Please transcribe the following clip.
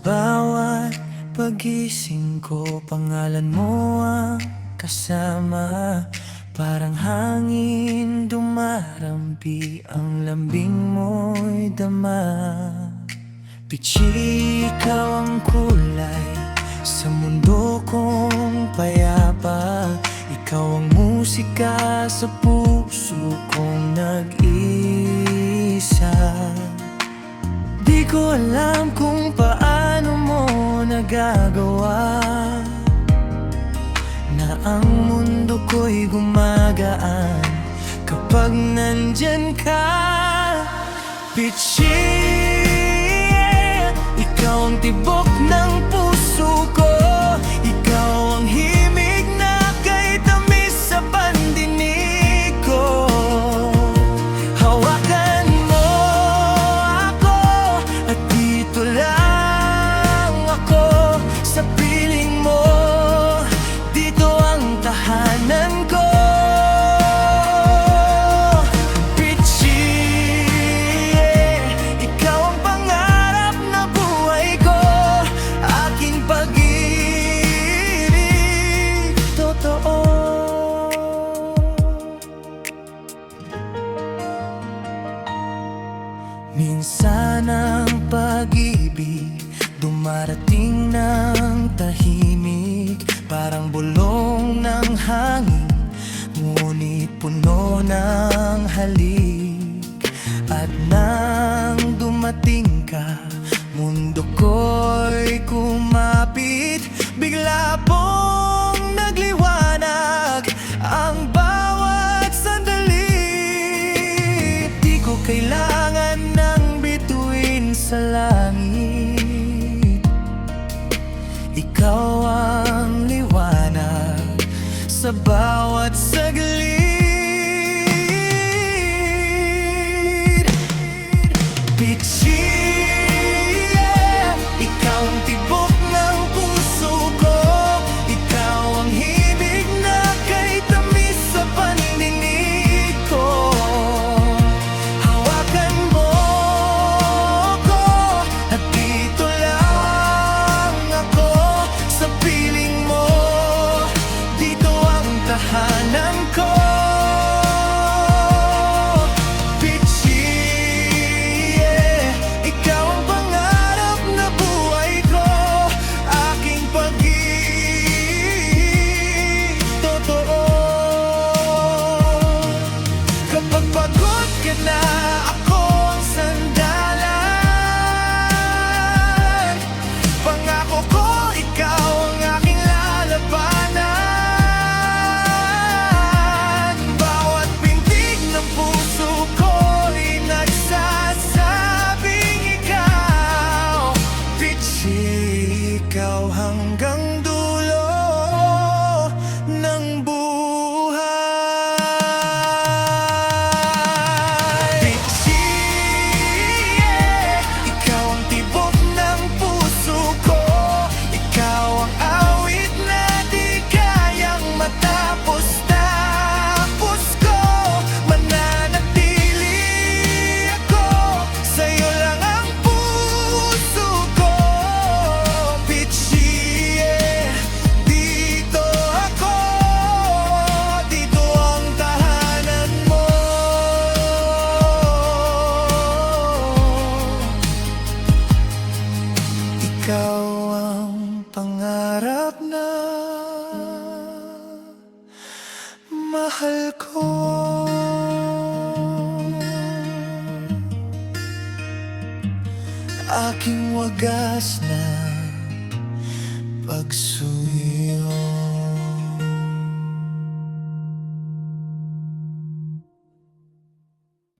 bawat pagising ko, pangalan mo ang kasama. Parang hangin dumarampi, ang lambing mo'y dama. Pichi, ikaw ang kulay sa mundo kong payapa. Ikaw ang musika sa puso kong nag-isa. Di ko alam kung paano mo nagagawa na ang mundo ko'y gumagaan kapag nandyan ka. Pichi, ikaw ang tibok ng puso ko. Ikaw ang himig na kay tamis sa pandinig ko. Hawakan mo ako at dito lang ako sa piling mo. Dito ang tahanan ko. Minsan ang pag-ibig dumarating ng tahimik, parang bulong ng hangin, ngunit puno ng halik. At nang dumating ka, mundo ko'y kumapit. Bigla pong nagliwanag ang bawat sandali. Di ko kailangan sa langit, ikaw ang liwanag sa bawat saglit. Pichi, ikaw ang tibok ng puso ko. Ikaw ang himig na kay tamis sa pandinig ko. Hawakan mo at dito lang ako sa piling mo. Dito ang tahanan ko. Ikaw hanggang dulo ng buhay. Pichi, ikaw ang tibok ng puso ko. Ikaw ang awit na di kayang matapos. Tapos ko mananatili ako, sa'yo lang ang puso ko. Ikaw ang pangarap na mahal ko. Aking wagas na pagsuyo.